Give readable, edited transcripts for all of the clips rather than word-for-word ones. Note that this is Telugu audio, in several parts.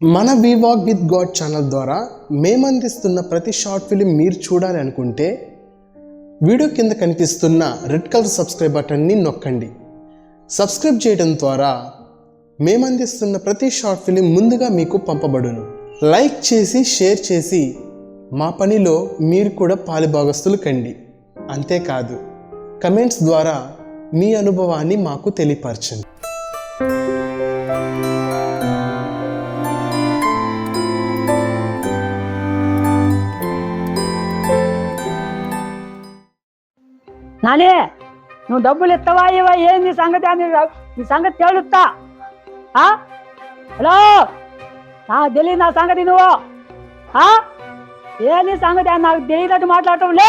మన వీవాక్ విత్ గాడ్ ఛానల్ ద్వారా మేమందిస్తున్న ప్రతి షార్ట్ ఫిలిం మీరు చూడాలి అనుకుంటే వీడియో కింద కనిపిస్తున్న రెడ్ కలర్ సబ్స్క్రైబ్ బటన్ని నొక్కండి. సబ్స్క్రైబ్ చేయడం ద్వారా మేమందిస్తున్న ప్రతి షార్ట్ ఫిలిం ముందుగా మీకు పంపబడును. లైక్ చేసి షేర్ చేసి మా పనిలో మీరు కూడా పాలుభాగస్తులు కండి. అంతేకాదు కమెంట్స్ ద్వారా మీ అనుభవాన్ని మాకు తెలియపరచండి. నానే నువ్వు డబ్బులు ఇస్తావా ఇవా ఏంది సంగతి అని నీ సంగతి తేలుస్తా. హలో నాకు తెలియదు నా సంగతి నువ్వు ఏంది సంగతి అని నాకు తెలియనట్టు మాట్లాడటం లే.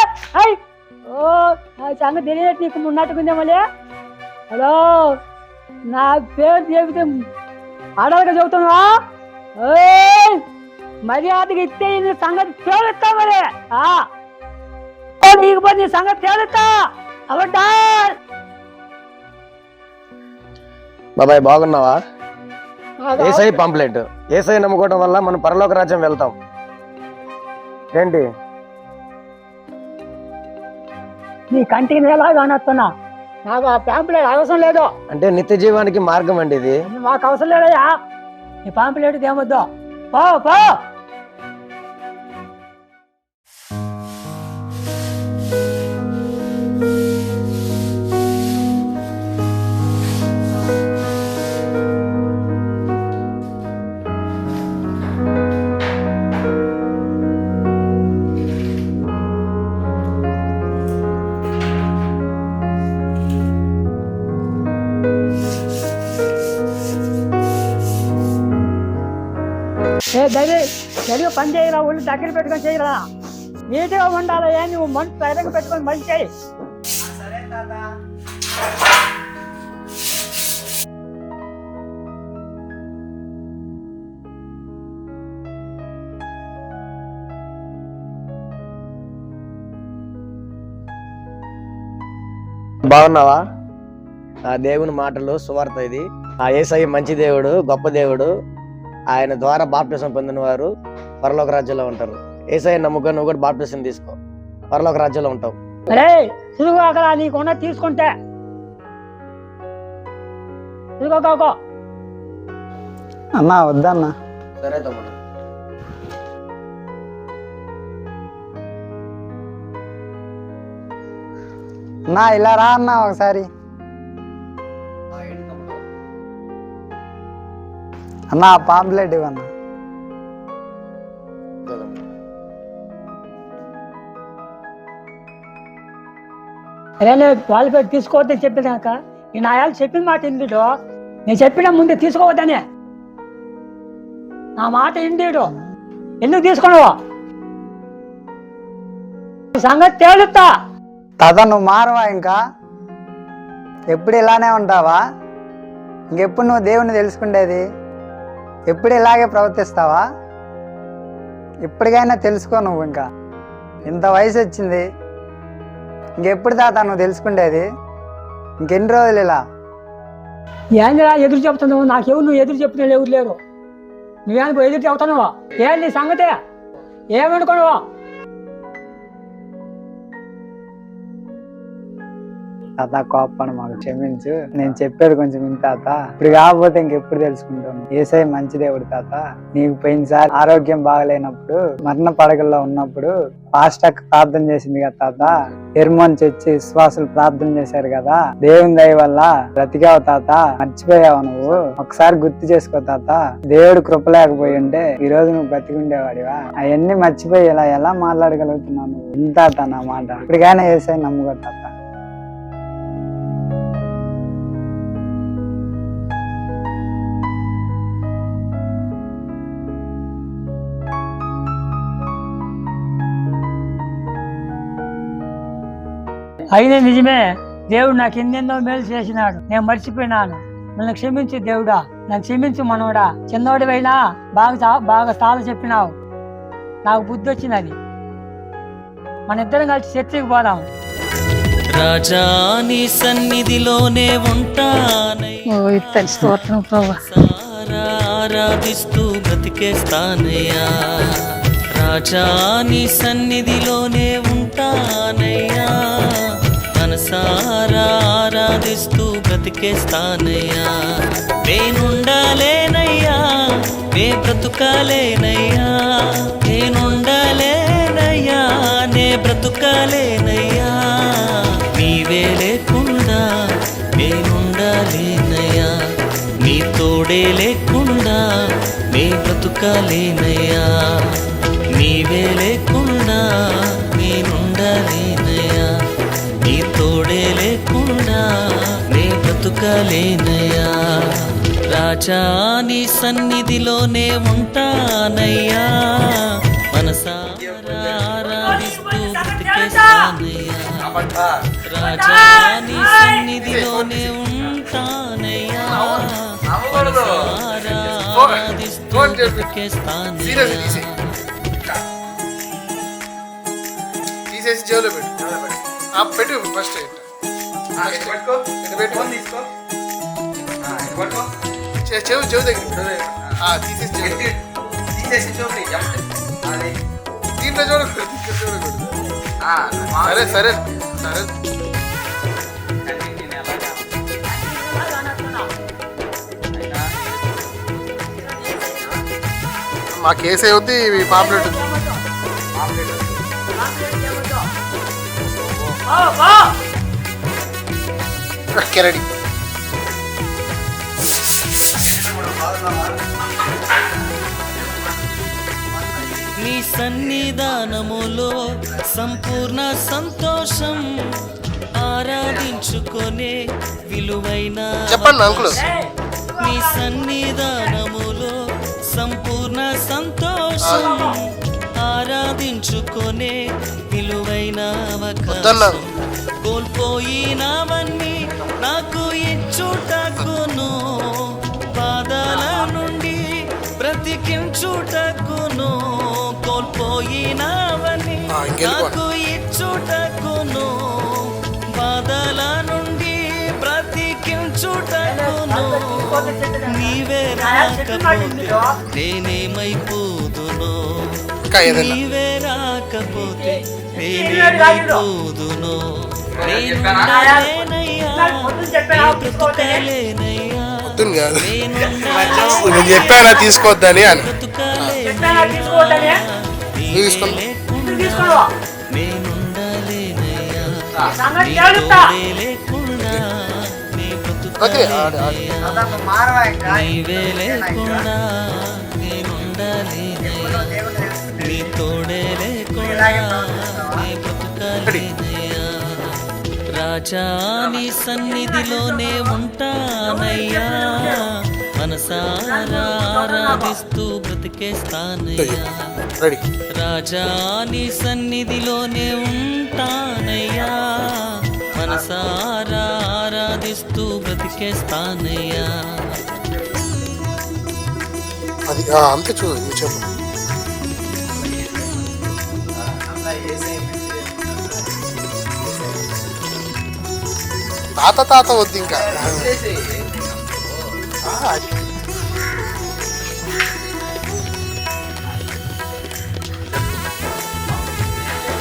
ఓ నా సంగతి తెలియనట్టు నీకు ఉన్నట్టుకుందేమోలే. హలో నా పేరు చెబితే ఆడలుగా చెబుతున్నావా? మర్యాదగా ఇస్తే నీ సంగతి తేలుస్తా. మరి నీకు నీ సంగతి తేలుస్తా. బాబాయ్ బాగున్నావా? ఏసై పాంప్లెట్. ఏసై నమ్ముకోవడం వల్ల మనం పరలోక రాజ్యం వెళ్తాం. ఏంటి నీ కంటికి నేలా కానొస్తున్నా. నాకు ఆ పాంప్లెట్ అవసరం లేదు. అంటే నిత్య జీవానికి మార్గం అండి ఇది. మాకు అవసరం లేదయ్యా నీ పాంప్లెట్ ఏమొద్దు. పో పో. జరిగే పని చేయరా, ఒళ్ళు దగ్గర పెట్టుకొని చేయరా, నీట్గా ఉండాలి. నువ్వు మంచి ధైర్యంగా పెట్టుకొని మంచి చేయి. బాగున్నావా? ఆ దేవుని మాటలు సువార్త ఇది. ఆ యేసయ్య మంచి దేవుడు, గొప్ప దేవుడు. ఆయన ద్వారా బాప్టిజం పొందిన వారు పరలోక రాజ్యంలో ఉంటారు. యేసయ్య నమ్ముకొని నువ్వు కూడా బాప్టిజం తీసుకో, పరలోక రాజ్యంలో ఉంటావు. అరే తిరుగు అక్కడ నీకున్న తీసుకుంటే తిరుగోకో అన్నా వద్దన్నా. సరే తమ్ముడు. అన్నా ఇలా రా అన్నా ఒకసారి. అన్నా పాంప్లెట్ ఇవన్నా. అదే వాళ్ళు పెట్టి తీసుకోవద్దని చెప్పినాక ఈ నాయాలు చెప్పిన మాట ఇందులో నేను చెప్పిన ముందే తీసుకోవద్దనే నా మాట ఇండీడు. ఎందుకు తీసుకున్నావు? సంగతి తేలుతా. తాత నువ్వు మారవా? ఇంకా ఎప్పుడు ఇలానే ఉంటావా? ఇంకెప్పుడు నువ్వు దేవుణ్ణి తెలుసుకుండేది? ఎప్పుడు ఇలాగే ప్రవర్తిస్తావా? ఎప్పటికైనా తెలుసుకో నువ్వు. ఇంకా ఇంత వయసు వచ్చింది, ఇంకెప్పుడు తాత నువ్వు తెలుసుకుండేది? ఇంకెన్ని రోజులు ఇలా? ఏందిరా ఎదురు చెప్తున్నావు? నాకెవరు నువ్వు ఎదురు చెప్తున్నా ఎవరు లేరు. నువ్వేందుకు ఎదురు చెప్తున్నావా? ఏంది సంగతే? ఏమనుకున్నావా? తాత కోపడు, మాకు క్షమించు. నేను చెప్పేది కొంచెం విను తాత. ఇప్పుడు కాకపోతే ఇంకెప్పుడు తెలుసుకుంటాను. యేసయ్య మంచి దేవుడు తాత. నీకు పోయినసారి ఆరోగ్యం బాగలేనప్పుడు మరణ పడగల్లో ఉన్నప్పుడు పాస్టర్ ప్రార్థన చేసింది కదా తాత. ఎర్మోన్ చచ్చి విశ్వాసులు ప్రార్థన చేశారు కదా. దేవుని దయ వల్ల బ్రతికావు తాత. మర్చిపోయావు నువ్వు. ఒకసారి గుర్తు చేసుకో తాత. దేవుడు కృప లేకపోయి ఉంటే ఈ రోజు నువ్వు బతికుండేవాడివా? అవన్నీ మర్చిపోయి ఇలా ఎలా మాట్లాడగలుగుతున్నావు నువ్వు? విను తాత నా మాట. ఇప్పటికైనా యేసయ్య నమ్ముకో తాత. అయినా నిజమే, దేవుడు నాకు ఎన్నెన్నో మేలు చేసినాడు. నేను మర్చిపోయినాను. నన్ను క్షమించు దేవుడా, నన్ను క్షమించు మనోడా. చిన్నోడివైనా బాగా చాలా చెప్పినావు. నాకు బుద్ధి వచ్చినది. మన ఇద్దరం కలిసి చర్చికి పోదాం. రాజా నీ సన్నిధిలోనే ఉంటానై. స్తోత్రం ప్రభువా. ఆరాధిస్తూ బ్రతికేస్తానయ్యా రాజా నీ సన్నిధిలోనే ఉంటానయ్యా మనసారా ఆరాధిస్తూ బ్రతికేస్తానయ్యా నేనుండాలేనయ్యా నే బ్రతుకాలేనయ్యా నేనుండాలేనయ్యా నే బ్రతుకాలేనయ్యా నీవే లేకుండా నేనుండాలేనయ్యా నీ తోడే లేకుండా నే బ్రతుకాలేనయ్యా నీవే లేకుండా నేనుండాలేనయ్యా నీ తోడే లేకుండా నే బ్రతుకాలేనయ్యా రాజా నీ సన్నిధిలోనే ఉంటానయ్యా మనసారా ఆరాధిస్తూ బ్రతికేస్తానయ్యా రాజా నీ సన్నిధిలోనే ఉంటానయ్యా మనసారా ఆరాధిస్తూ బ్రతికేస్తానయ్యా తీసేసి జేబులో పెట్టు పెట్టు ఫస్ట్ చెవు దగ్గర తీసేసి దీంట్లో చూడకూడదు సరే సరే సరే మా కేసు అవుద్ది పాంప్లెట్ ఉంది రెడీ నీ సన్నిధానములో సంపూర్ణ సంతోషం ఆరాధించుకొనే విలువైన చెప్పండి అంకుల్ నీ సన్నిధానములో సంపూర్ణ సంతోషం ఆరాధించుకొనే విలువైన అవకాశం కోల్పోయినవన్నీ నాకు ఇచ్చుటకును బాధల నుండి బ్రతికించుటకును కోల్పోయినవన్నీ నాకు ఇచ్చుటకును బాధల నుండి బ్రతికించుటకును నీవే రాకపోతే నేనేమైపోదును నీవే రాకపోతే నేనేమైపోదును నేను చెప్పానా తీసుకోవద్దని అని నీవే లేకుండా నేనుండాలేనయ్యా నీ తోడే లేకుండా నీ బ్రతుకాలేనయ్యా రాజా నీ సన్నిధిలోనే ఉంటానయ్యా మనసారా ఆరాధిస్తూ బ్రతికేస్తానయ్యా రాజా నీ సన్నిధిలోనే ఉంటానయ్యా మనసారా ఆరాధిస్తూ బ్రతికేస్తానయ్యా అది అంతే చూడు నువ్వు చెప్పు తాత వద్దు ఇంకా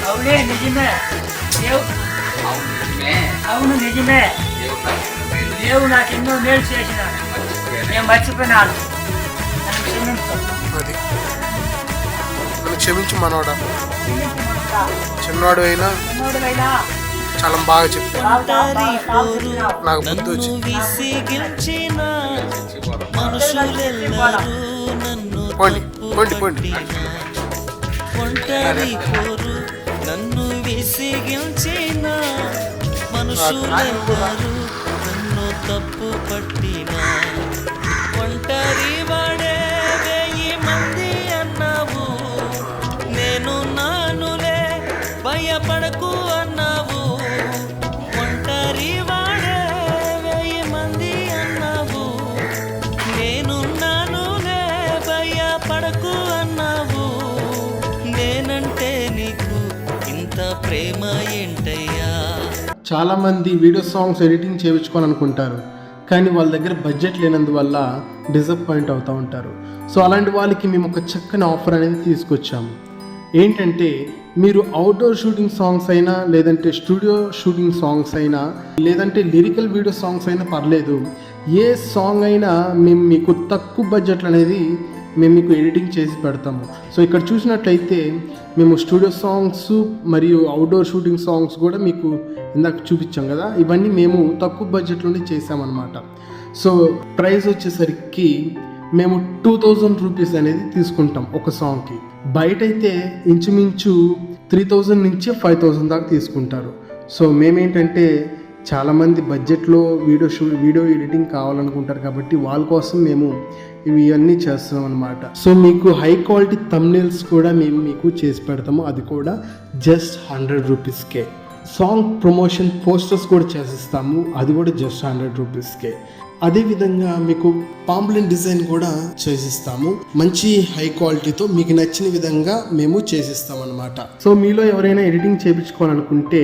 అవునే నిజమే అవును నిజమే దేవుడు నాకు ఎన్నో మేలు చేసినాడు నేను మర్చిపోయినాను అది నన్ను క్షమించు మనోడా చిన్నవాడు అయినా చాలా బాగా చెప్పాను నాకు బుద్ధి వచ్చింది పోండి ఒంటరి పోరు నన్ను విసిగించిన మనుషులెవ్వరు నన్ను తప్పు పట్టిన ఒంటరి వాడే 1000 మంది అన్నావు నేను నానులే భయపడకు అన్నావు ఒంటరి వాడే 1000 మంది అన్నావు నేను నానులే భయపడకు అన్నావు నేనంటే నీకు ఇంత ప్రేమ ఏంటయ్యా చాలామంది వీడియో సాంగ్స్ ఎడిటింగ్ చేయించుకోవాలనుకుంటారు. కానీ వాళ్ళ దగ్గర బడ్జెట్ లేనందువల్ల డిసప్పాయింట్ అవుతూ ఉంటారు. సో అలాంటి వాళ్ళకి మేము ఒక చక్కని ఆఫర్ అనేది తీసుకొచ్చాము. ఏంటంటే మీరు అవుట్డోర్ షూటింగ్ సాంగ్స్ అయినా, లేదంటే స్టూడియో షూటింగ్ సాంగ్స్ అయినా, లేదంటే లిరికల్ వీడియో సాంగ్స్ అయినా పర్లేదు, ఏ సాంగ్ అయినా మేము మీకు తక్కువ బడ్జెట్లు అనేది మేము మీకు ఎడిటింగ్ చేసి పెడతాము. సో ఇక్కడ చూసినట్లయితే మేము స్టూడియో సాంగ్స్ మరియు అవుట్డోర్ షూటింగ్ సాంగ్స్ కూడా మీకు ఇందాక చూపించాం కదా, ఇవన్నీ మేము తక్కువ బడ్జెట్లోనే చేసామన్నమాట. సో ప్రైస్ వచ్చేసరికి మేము 2000 రూపీస్ అనేది తీసుకుంటాం ఒక సాంగ్కి. బయట అయితే ఇంచుమించు 3000 నుంచి 5000 దాకా తీసుకుంటారు. సో మేమేంటంటే చాలామంది బడ్జెట్లో వీడియో ఎడిటింగ్ కావాలనుకుంటారు కాబట్టి వాళ్ళ కోసం మేము ఇవన్నీ చేస్తున్నాం అనమాట. సో మీకు హై క్వాలిటీ థంబ్నెయిల్స్ కూడా మేము మీకు చేసి పెడతాము, అది కూడా జస్ట్ 100 రూపీస్కే. సాంగ్ ప్రమోషన్ పోస్టర్స్ కూడా చేసిస్తాము, అది కూడా జస్ట్ 100 రూపీస్కే. అదేవిధంగా మీకు పాంప్లెట్ డిజైన్ కూడా చేసిస్తాము, మంచి హై క్వాలిటీతో మీకు నచ్చిన విధంగా మేము చేసిస్తాం అనమాట. సో మీలో ఎవరైనా ఎడిటింగ్ చేయించుకోవాలనుకుంటే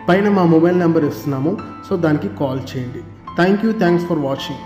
పైన మా మొబైల్ నెంబర్ ఇస్తున్నాము, సో దానికి కాల్ చేయండి. Thanks for watching.